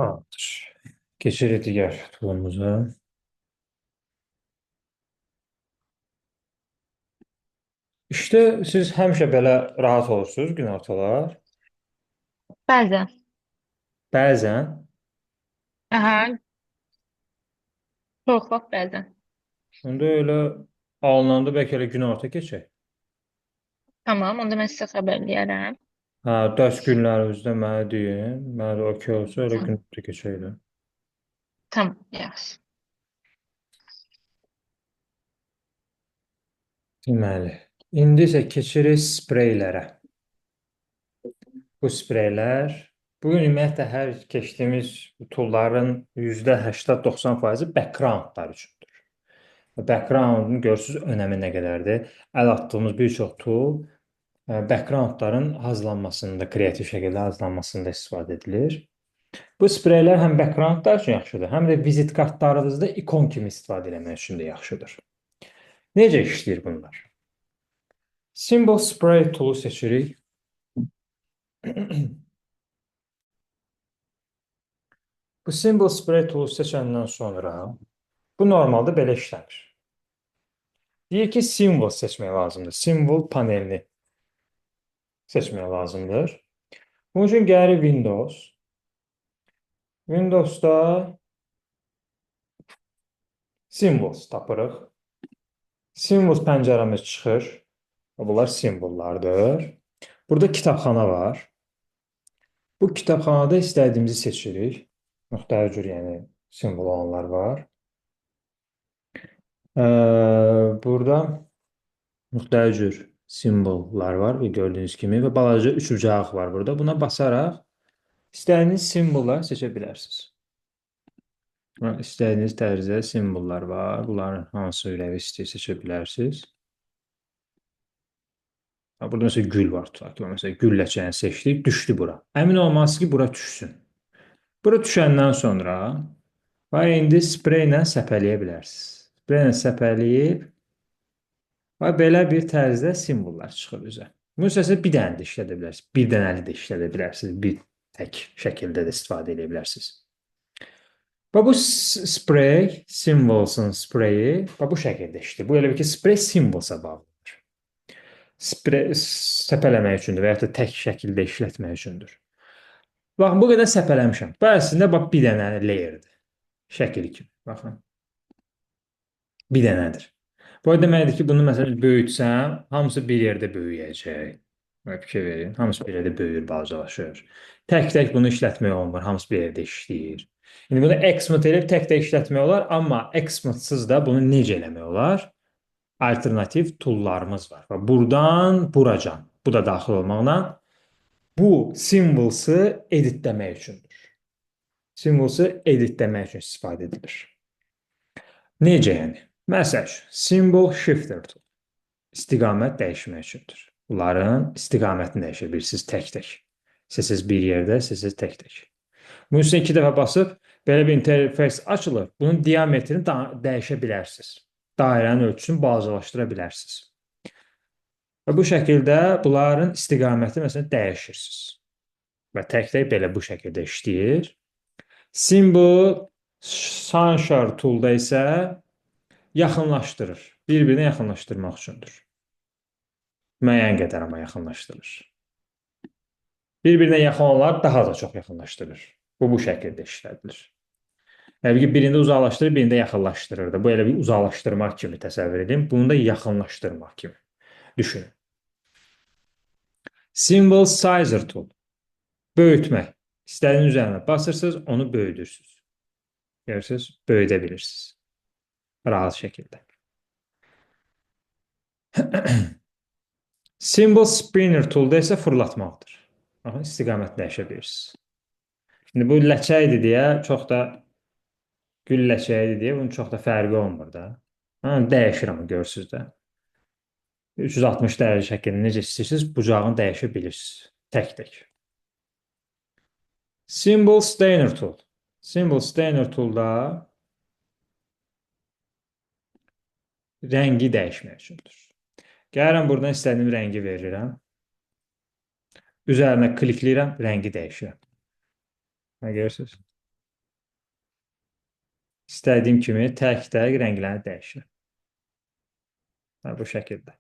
Tamamdır. Geçelim diğer turumuza. İşte siz həmişə belə rahat olursunuz günortalar. Bəzən. Bəzən. Aha, çox vaxt bəzən. Onda elə alınanda bəlkə elə günorta keçək. Tamam, onda mən sizə xəbər eləyərəm. Hə, dərs günlərimizdə mənə deyin. Mənə də okey olsa elə Tamam, günorta keçəkdir. tamam, yaxşı. Deməli, indi isə keçirik spreylərə. Bu spreylər bugün ümumiyyətlə hər keçdiyimiz toolların %80-90%-i backgroundlar üçündür. Background'un görürsüz önəmi nə qədərdir. Əl atdığımız bir çox tool backgroundların hazırlanmasında, kreativ şəkildə hazırlanmasında istifadə edilir. Bu spreylər həm backgroundlar üçün yaxşıdır, həm də vizit kartlarınızda ikon kimi istifadə etmək üçün də yaxşıdır. Necə işləyir bunlar? Symbol spray toolu seçirik. Bu symbol spray toolu seçəndən sonra bu normalda belə işləmir. Deyir ki, simvol seçmək lazımdır. Simvol panelini seçmək lazımdır. Bunun üçün gəlirik Windows. Windowsda Symbols tapırıq. Symbols pəncərəmiz çıxır. Bunlar simvollardır. Burada kitabxana var. Bu kitabxanada istədiyimizi seçirik. Müxtəlif cür, yəni simvol olanlar var. Burada müxtəlif cür simvollar var və gördüyünüz kimi və balaca üçbucaq var burada. Buna basaraq istədiyiniz simvolları seçə bilərsiniz. İstədiyiniz tərzdə simvollar var. Bunların hansı ürəyi istəyir seçə bilərsiniz. Burada mesela gül var tutaq ki, mesela gül ləçəni seçdik, düşdü bura. Əmin olmalısınız ki, bura düşsün. Bura düşəndən sonra və indi sprey ilə səpələyə bilərsiniz. Sprey ilə səpələyib və belə bir tərzdə simvollar çıxır üzə. Bunu isə bir dənə də işlədə bilərsiniz. Bir dənəli də işlədə bilərsiniz. Bir tək şəkildə də istifadə edə bilərsiniz. Və bu sprey, simvolsun spreyi və bu şəkildə işləyir. Bu elə bir ki, sprey simvolsa bağlıdır. Səpələmək üçündür və ya da tək şəkildə işlətmək üçündür. Baxın, bu qədər səpələmişəm. Bu əslində bax, bir dənə layerdir. Şəkil kimi. Baxın. Bir dənədir. Bu deməkdir ki, bunu məsələn böyütsəm, hamısı bir yerdə böyüyəcək. Fikir verin. Hamısı bir yerdə böyür, balacalaşır. Tək-tək bunu işlətmək olmur. Hamısı bir yerdə işləyir. İndi bunu Xmod edib tək-tək işlətmək olar, amma Xmodsız da bunu necə eləmək olar? Alternativ toollarımız var. Və buradan buracan, bu da daxil olmaqla bu simvolsu editləmək üçündür. Simvolsu editləmək üçün istifadə edilir. Necə yəni? Məsəl üçün, symbol shifter tool. İstiqamət dəyişmək üçündür. Bunların istiqamətini dəyişə bilirsiniz tək-tək. Siz bir yerdə, siz tək-tək. Bunun üstünə iki dəfə basıb belə bir interfeys açılır. Bunun diametrini dəyişə bilərsiniz. Dairənin ölçüsünü balacalaşdıra bilərsiniz. Və bu şəkildə bunların istiqaməti məsələn dəyişirsiniz. Və tək-tək belə bu şəkildə işləyir. Symbol Sunshine toolda isə yaxınlaşdırır. Bir-birinə yaxınlaşdırmaq üçündür. Müəyyən qədər amma yaxınlaşdırır. Bir-birinə yaxın olanlar daha da çox yaxınlaşdırır. Bu şəkildə işlədilir. Hələ ki, birində uzaqlaşdırır, birində yaxınlaşdırır da. Bu elə bir uzaqlaşdırmaq kimi təsəvvür edin. Bunu da yaxınlaşdırmaq kimi düşünün. Symbol Sizer tool. Böyütmək. İstədiyiniz üzərinə basırsınız, onu böyüdürsünüz. Görürsünüz, böyüdə bilirsiniz. Rahat şəkildə. Symbol Spinner toolda isə fırlatmaqdır. Baxın, istiqamət dəyişə bilirsiniz. Şimdi bu ləçə idi deyə çox da gül ləçə idi deyə bunun çox da fərqi olmur da. Dəyişir amma görürsünüz də. 360 dərəcə şəklində necə istəyirsiniz, bucağını dəyişə bilirsiniz. Tək-tək. Symbol Stainer tool. Symbol Stainer toolda rəngi dəyişmək üçündür. Gəlirəm buradan istədiyim rəngi verirəm. Üzərinə klikləyirəm, rəngi dəyişirəm. Görürsünüz? İstədiyim kimi tək-tək rəngləri dəyişirəm. Ha, bu şəkildə.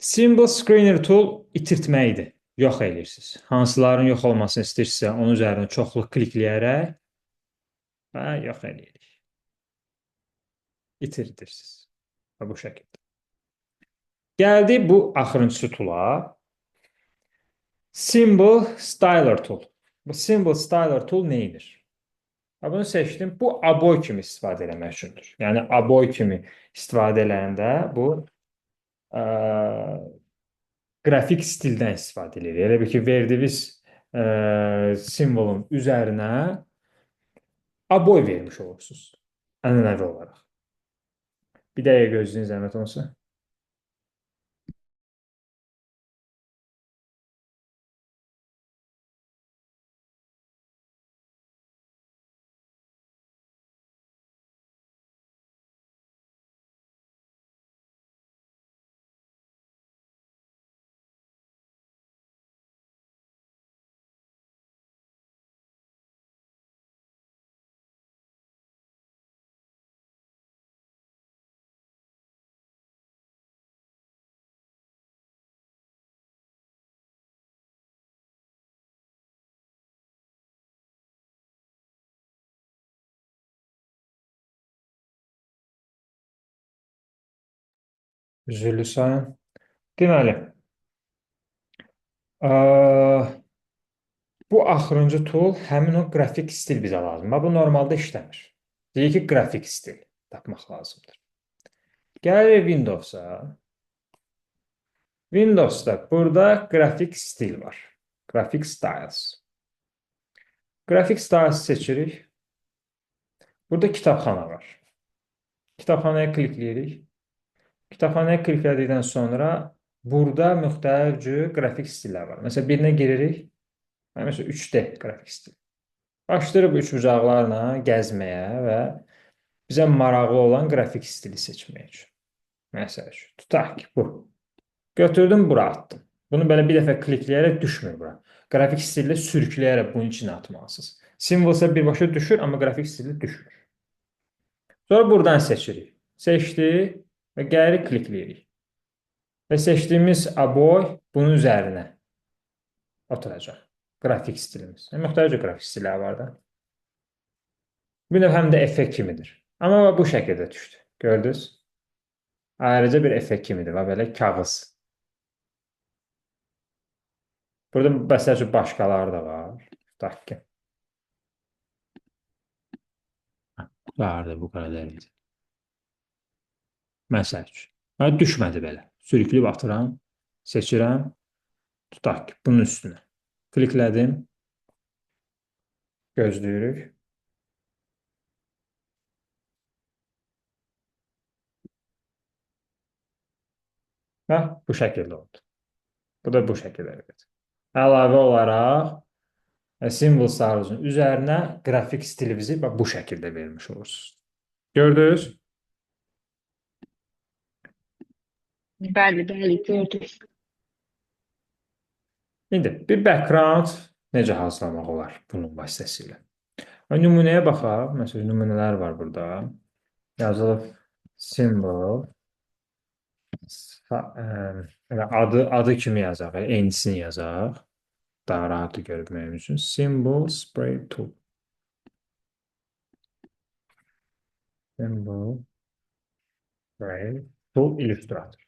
Symbol Screener tool itirtməkdir. Yox edirsiniz. Hansıların yox olmasını istəyirsə, onun üzərində çoxlu klikləyərək və yox edirik. İtirdirsiniz. Və bu şəkildə. Gəldi bu axırıncı tula. Symbol Styler tool. Bu Symbol Styler tool neydir? Bunu seçdim. Bu aboy kimi istifadə etmək üçündür. Yəni aboy kimi istifadə edəndə bu ə, qrafik stildən istifadə edir. Elə bir ki, verdiyiniz simvolun üzərinə aboy vermiş olursunuz. Ənənəvi olaraq. Bir dəqiqə gözləyin zəhmət olsa. Üzrlü sayın. Deməli, bu axırıncı tool həmin o qrafik stil bizə lazımdır. Bu normalda işləmir. Deyir ki, qrafik stil tapmaq lazımdır. Gəlir Windows'a. Windows'da burada qrafik stil var. Graphic Styles. Graphic Styles seçirik. Burada kitabxana var. Kitabxanaya klikləyirik. Kitabxanaya kliklədikdən sonra burada müxtəlif cür qrafik stillər var. Məsələn, birinə giririk. Məsələn, 3D qrafik stil. Başlayırıq üçbucaqlarla gəzməyə və bizə maraqlı olan qrafik stili seçmək üçün. Məsələn, tutaq ki, bu. Götürdüm, bura atdım. Bunu belə bir dəfə klikləyərək düşmür bura. Qrafik stillə sürükləyərək bunun içine atmalısınız. Simvolsa birbaşa düşür, amma qrafik stillə düşmür. Sonra buradan seçirik. Seçdik və gəlirik, klikləyirik. Və seçdiyimiz aboy bunun üzərinə oturacaq. Qrafik stilimiz. Müxtəlif qrafik stillər var da. Bir növ həm də effekt kimidir. Amma bu şəkildə düşdü. Gördünüz? Ayrıca bir effekt kimidir. Və belə kağız. Burada məsəl üçün başqaları da var. Tutaq ki. Vardı bu qədər idi. Məsəl üçün. Düşmədi belə. Sürükləyib atıram. Seçirəm. Tutaq ki, bunun üstünə. Kliklədim. Gözləyirik. Və bu şəkildə oldu. Bu da bu şəkildə verir. Əlavə olaraq simvol sarıcının üzərinə qrafik stilimizi bu şəkildə vermiş olursunuz. Gördünüz? Bəli, bəli, gördük. İndi bir background necə hazırlamaq olar bunun vasitəsilə? Nümunəyə baxaq. Məsələn, nümunələr var burada. Yazılıb symbol. Adı kimi yazaq. Eynisini yazaq. Daha rahat görmək üçün. Symbol spray tool. Symbol spray tool Illustrator.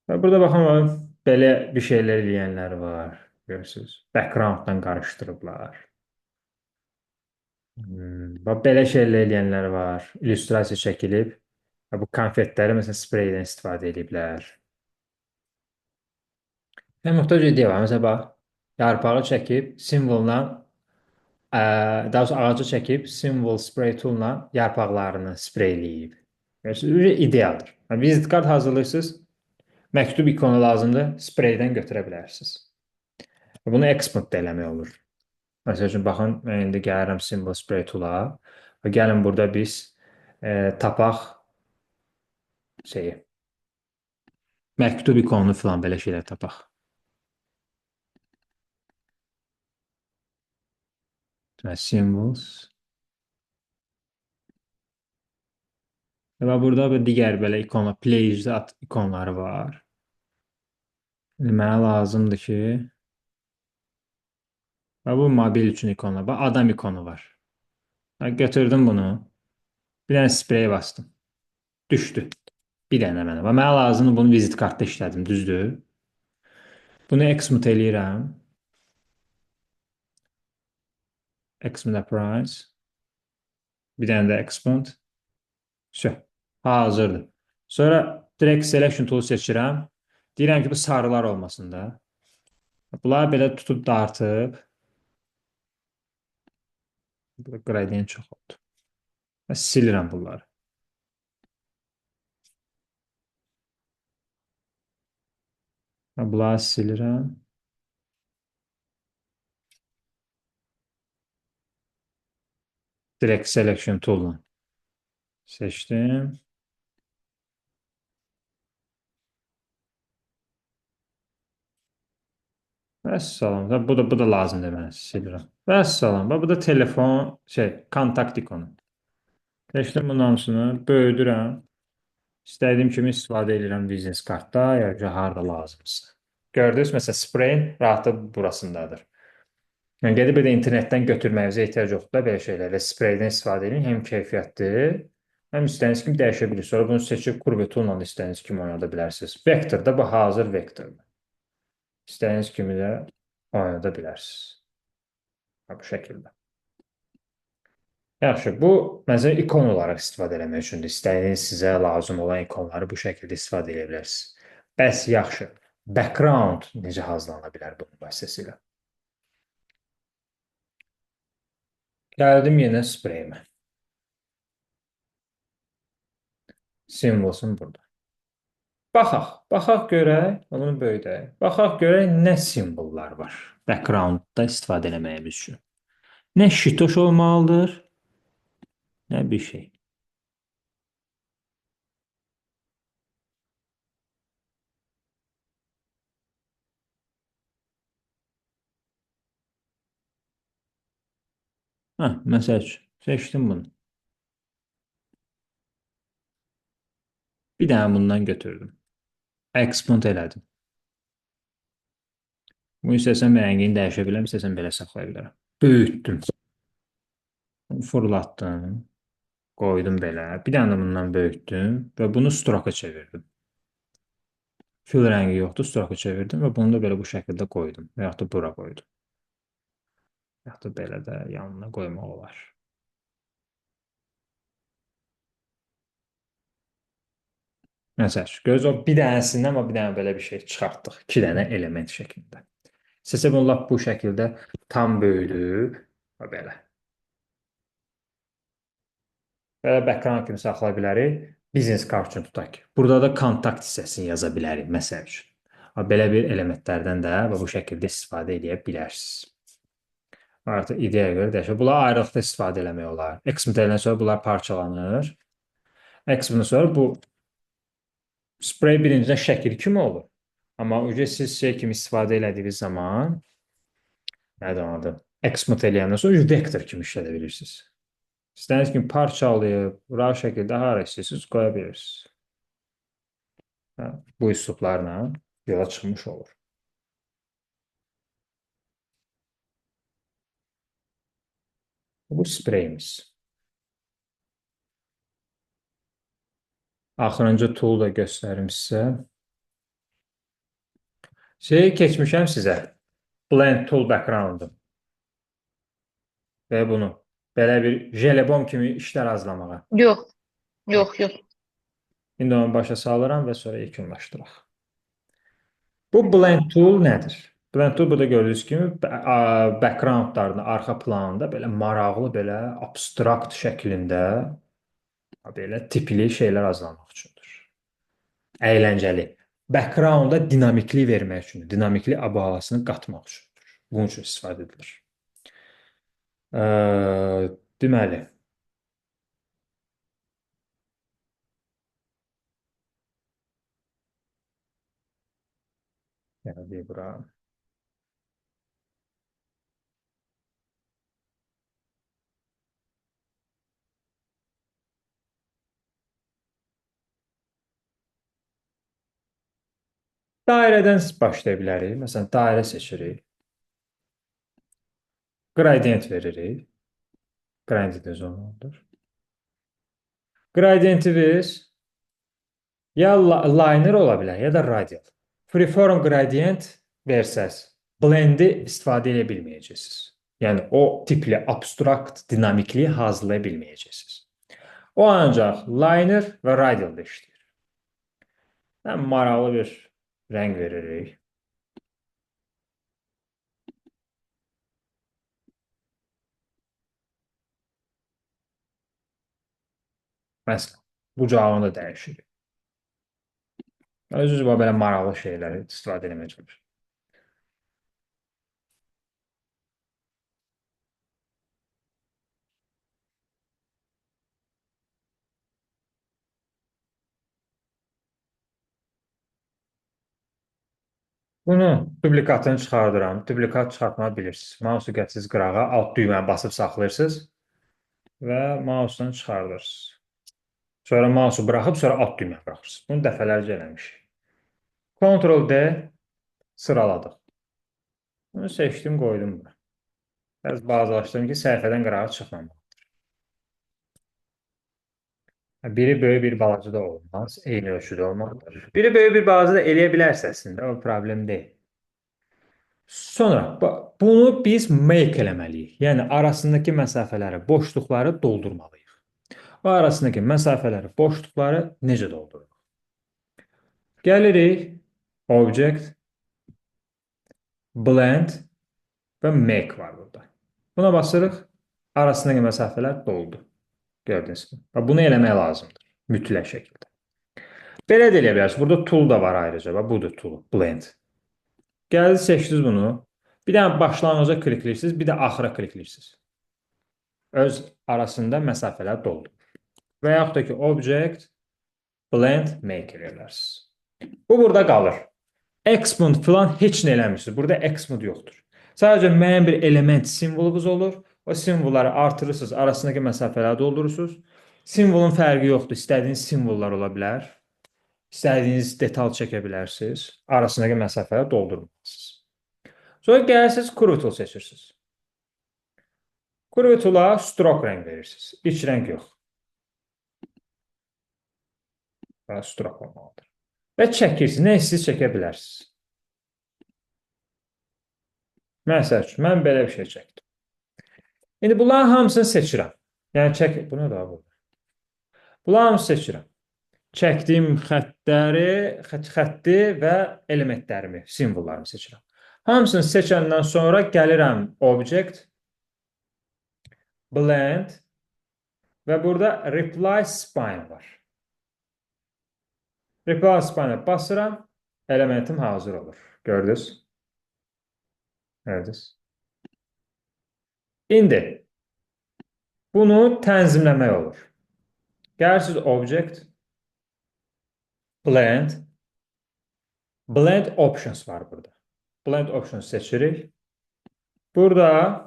Burada baxın, belə bir şeylər eləyənlər var. Görürsünüz. Backgrounddan qarışdırıblar. Belə şeylər eləyənlər var. İllüstrasiya çəkilib. Bu konfetləri məsələn spreydən istifadə ediblər. Müxtəlif ideya var. Məsələn, bax, yarpağı çəkib simvolla, daha doğrusu ağacı çəkib simvol spray tool'la yarpaqlarını spreyləyib. Görürsünüz, ideyadır. Visit kart hazırlayırsınız. Məktub ikonu lazımdır, spreydən götürə bilərsiniz. Bunu export da eləmək olur. Məsəl üçün, baxın, mən indi gəlirəm symbol spray tool'a və gəlin burada biz tapaq məktub ikonunu filan belə şeylər tapaq. Deməli, symbols. Və burada bir digər belə ikonlar, Page'də ikonları var. İndi mənə lazımdır ki, və bu mobil üçün ikonlar. Bax, adam ikonu var. Götürdüm bunu. Bir dənə sprey bastım. Düşdü. Bir dənə mənə. Və mənə lazımdır bunu vizit kartda işlədim, düzdür? Bunu Xmut eləyirəm. Xmut price. Bir dənə də Xmut. Şö. Hazırdır. Sonra direct selection tool seçirəm. Deyirəm ki, bu sarılar olmasın da. Bunları belə tutub dartıb. Burada gradient çox oldu. Və silirəm bunları. Və bunları silirəm. Direct selection tool'la seçdim. Vəssalam. Bu da lazımdır mənə. Silirəm. Vəssalam. Bu da telefon, kontakt ikonu. Seçdim bunun hamısını, böyüdürəm. İstədiyim kimi istifadə edirəm biznes kartda, ya ki, harda lazımsa. Gördünüz, məsələn, spreyin rahatı burasındadır. Yəni, gedib bir də internetdən götürməyinizə ehtiyac yoxdur da belə şeylərlə. Spreydən istifadə edin, həm keyfiyyətlidir, həm istədiyiniz kimi dəyişə bilirsiniz. Sonra bunu seçib kurbetonla da istədiyiniz kimi oynada bilərsiniz. Vektorda bu hazır vektordur. İstədiyiniz kimi də oynada bilərsiniz. Bu şəkildə. Yaxşı, bu məsələn ikon olaraq istifadə etmək üçündür. İstədiyiniz sizə lazım olan ikonları bu şəkildə istifadə edə bilərsiniz. Bəs yaxşı, background necə hazırlana bilər bunun vasitəsilə? Gəldim yenə spreyimə. Simvolsun burada. Baxaq görək, onu böyüdək. Baxaq görək nə simvollar var backgroundda istifadə etməyimiz üçün. Nə şitoş olmalıdır, nə bir şey. Məsəl üçün, seçdim bunu. Bir dənə bundan götürdüm. Export elədim. Bunu istəsəm rəngini dəyişə bilərəm, istəsəm belə saxlaya bilərəm. Böyütdüm. Fırlatdım. Qoydum belə. Bir dənə bundan böyütdüm və bunu stroka çevirdim. Fill rəngi yoxdur, stroka çevirdim və bunu da belə bu şəkildə qoydum. Və yaxud da bura qoydum. Və yaxud da belə də yanına qoymaq olar. Məsəl üçün, göz o bir dənəsindən amma bir dənə belə bir şey çıxartdıq. 2 dənə element şəklində. İstəsə bunu lap bu şəkildə tam böyüdüb və belə. Belə background kimi saxlaya bilərik. Biznes kart üçün tutaq ki. Burada da kontakt hissəsini yaza bilərik, məsəl üçün. Belə bir elementlərdən də bu şəkildə istifadə edə bilərsiniz. Artıq ideyaya görə dəyişir. Bunlar ayrılıqda istifadə eləmək olar. Xmtl-dən sonra bunlar parçalanır. Xmtl-dən sonra bu sprey birincidən şəkil kimi olur. Amma siz şey kimi istifadə elədiyiniz zaman nədir onun adı? Xmut eləyəndən sonra vektor kimi işlədə bilirsiniz. İstədiyiniz kimi parçalayıb, rahat şəkildə hara istəyirsiniz qoya bilirsiniz. Bu üslublarla yola çıxmış olur. Bu spreyimiz. Axırıncı tool da göstərim sizə. Keçmişəm sizə. Blend tool background-u. Və bunu. Belə bir jelibon kimi işlər hazırlamağa. Yox. İndi onu başa salıram və sonra yekunlaşdıraq. Bu blend tool nədir? Blend tool burada gördüyünüz kimi backgroundlarını, arxa planında belə maraqlı, belə abstrakt şəklində belə tipli şeylər hazırlamaq üçündür. Əyləncəli. Backgrounda dinamiklik vermək üçündür. Dinamiklik ab-havasını qatmaq üçündür. Bunun üçün istifadə edilir. Deməli, yəni bura. Dairədən başlaya bilərik. Məsələn, dairə seçirik. Gradient veririk. Gradient öz olmalıdır. Gradientimiz ya liner ola bilər, ya da radial. Freeform gradient versəz, blendi istifadə edə bilməyəcəksiniz. Yəni, o tipli abstrakt dinamikliyi hazırlaya bilməyəcəksiniz. O ancaq liner və radialda işləyir. Həm maraqlı bir rəng veririk. Məsələn, bucağını da dəyişirik. Öz-özümə belə maraqlı şeyləri istifadə etməyə çalışıram. Bunu duplikatını çıxardıram. Duplikat çıxartmayı bilirsiniz. Mausu gətirsiz qırağa, alt düyməni basıb saxlayırsınız və mausdan çıxardırsınız. Sonra mausu buraxıb, sonra alt düyməni buraxırsınız. Bunu dəfələrcə eləmişik. Ctrl-D sıraladıq. Bunu seçdim, qoydum bura. Biraz bazılaşdırdım ki, səhifədən qırağa çıxmamaq. Biri böyük, bir balaca da olmaz. Eyni ölçüdə olmalıdır. Biri böyük, bir balaca da eləyə bilərsə əslində, o problem deyil. Sonra bunu biz make eləməliyik. Yəni arasındakı məsafələri, boşluqları doldurmalıyıq. O arasındakı məsafələri, boşluqları necə doldururuq? Gəlirik, object, blend və make var burada. Buna basırıq, arasındakı məsafələr doldu. Gördünüz mü? Bunu eləmək lazımdır, mütləq şəkildə. Belə də eləyə bilərsiniz. Burada tool da var ayrıca. Budur tool, blend. Gəldiniz, seçdiniz bunu. Bir dənə başlanğıca klikləyirsiniz, bir də axıra klikləyirsiniz. Öz arasında məsafələr doldur. Və yaxud da ki, object, blend, make eləyirsiniz. Bu burada qalır. Expand filan heç nə eləmirsiniz. Burada expand yoxdur. Sadəcə müəyyən bir element simvolunuz olur. O simvolları artırırsınız, arasındakı məsafələri doldurursunuz. Simvolun fərqi yoxdur. İstədiyiniz simvollar ola bilər. İstədiyiniz detal çəkə bilərsiniz. Arasındakı məsafələri doldurmalısınız. Sonra gəlirsiniz, Curve Tool seçirsiniz. Curve Tool'a stroke rəng verirsiniz. İç rəng yox. Stroke olmalıdır. Və çəkirsiniz. Nə istəyirsiniz çəkə bilərsiniz. Məsəl üçün, mən belə bir şey çəkdim. İndi bunların hamısını seçirəm. Yəni, bunu da burada. Bunların hamısını seçirəm. Çəkdiyim xətti və elementlərimi, simvollarımı seçirəm. Hamısını seçəndən sonra gəlirəm Object, Blend və burada Reply Spine var. Reply Spine'a basıram, elementim hazır olur. Gördünüz? Gördünüz? İndi bunu tənzimləmək olur. Gəlirsiniz Object, Blend, Blend Options var burada. Blend Options seçirik. Burada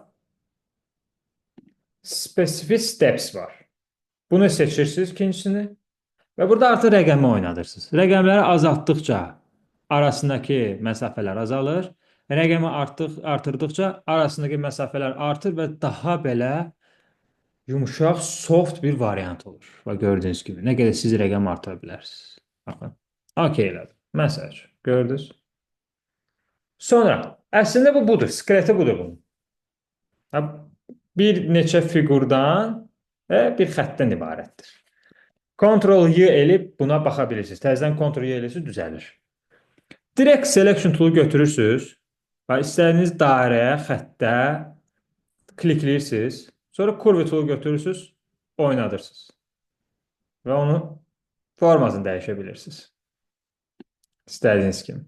Specific Steps var. Bunu seçirsiniz ikincisini və burada artıq rəqəmi oynadırsınız. Rəqəmləri azaltdıqca arasındakı məsafələr azalır. Rəqəmi artırdıqca arasındakı məsafələr artır və daha belə yumuşaq, soft bir variant olur. Və gördüyünüz kimi, nə qədər siz rəqəm artıra bilərsiniz. Baxın. OK elədim. Məsəl üçün, gördünüz. Sonra, əslində bu budur. Skeleti budur bunun. Bir neçə fiqurdan və bir xəttdən ibarətdir. Ctrl-Y elib buna baxa bilirsiniz. Təzədən Ctrl-Y elirsiniz, düzəlir. Direct Selection toolu götürürsünüz və istədiyiniz dairəyə, xəttə klikləyirsiniz. Sonra Curve toolu götürürsünüz, oynadırsınız. Və onun formasını dəyişə bilirsiniz. İstədiyiniz kimi.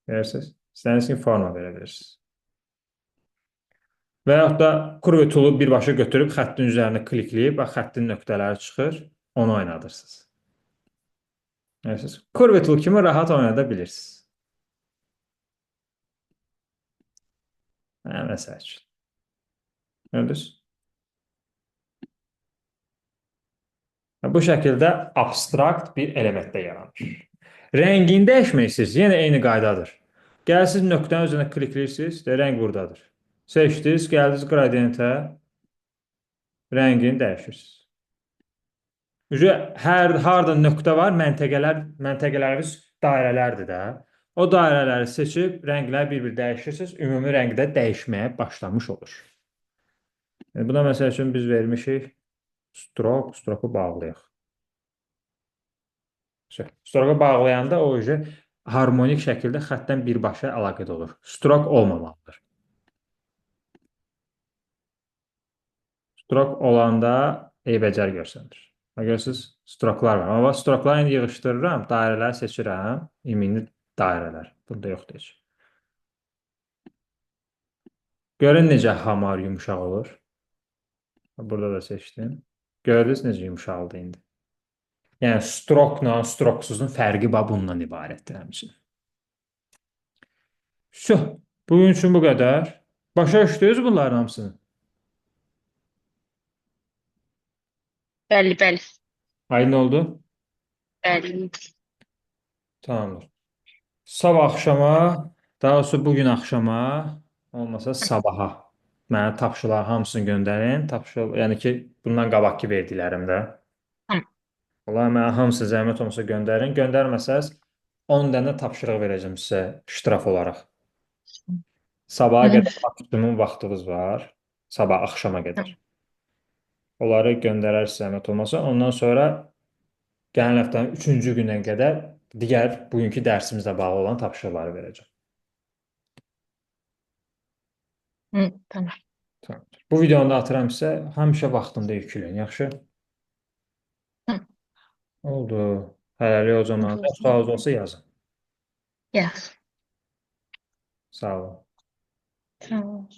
Verirsiniz. İstədiyiniz kimi forma verə bilirsiniz. Və yaxud da Curve toolu birbaşa götürüb xəttin üzərinə klikləyib, xəttin nöqtələri çıxır, onu oynadırsınız. Curve tool kimi rahat oynada bilirsiniz. Məsəl üçün. Gördünüz? Bu şəkildə abstrakt bir elementdə yaranır. Rəngini dəyişmək istəyirsiniz, yenə eyni qaydadır. Gəlsiniz nöqtənin üzerine klikləyirsiniz, de rəng buradadır. Seçdiniz, gəldiniz qradiyentə, rəngini dəyişirsiniz. Üzə hər harda nöqtə var, məntəqələrimiz dairələrdir də. O dairələri seçib rəngləri bir-bir dəyişirsiniz, ümumi rəngdə dəyişməyə başlamış olur. Buna məsəl üçün biz vermişik stroku bağlayaq. Stroku bağlayanda o harmonik şəkildə xəttdən birbaşa əlaqədə olur. Strok olmamalıdır. Strok olanda eybəcər görsənir. Görürsünüz, stroklar var. Amma strokları indi yığışdırıram, dairələri seçirəm, ümumi dairələr. Burada yoxdur heç. Görün necə hamar yumuşaq olur. Burada da seçdim. Gördünüz necə yumuşaldı indi. Yəni strokla stroksuzun fərqi bundan ibarətdir həmçinin. Bugün üçün bu qədər. Başa düşdünüz bunların hamısını? Bəli, bəli. Aydın oldu? Bəli. Tamamdır. Sabah axşama, daha doğrusu bugün axşama, olmasa sabaha mənə tapşırıqlar hamısını göndərin. Yəni ki, bundan qabaqki verdiklərim də. Tamam. Onlar mənə hamısı zəhmət olmasa göndərin. Göndərməsəz 10 dənə tapşırıq verəcəm sizə ştraf olaraq. Sabaha qədər maksimum vaxtınız var. Sabah axşama qədər. Tamam. Onları göndərərsiniz zəhmət olmasa. Ondan sonra gələn həftənin 3-cü günə qədər digər bugünkü dərsimizlə bağlı olan tapşırıqları verəcəm. Tamam. Tamamdır. Bu videonu da atıram sizə. Həmişə vaxtında yükləyin. Yaxşı? Tamam. Oldu. Hələlik o zaman. Sualınız olsa yazın. Yaz. Sağ olun. Tamam.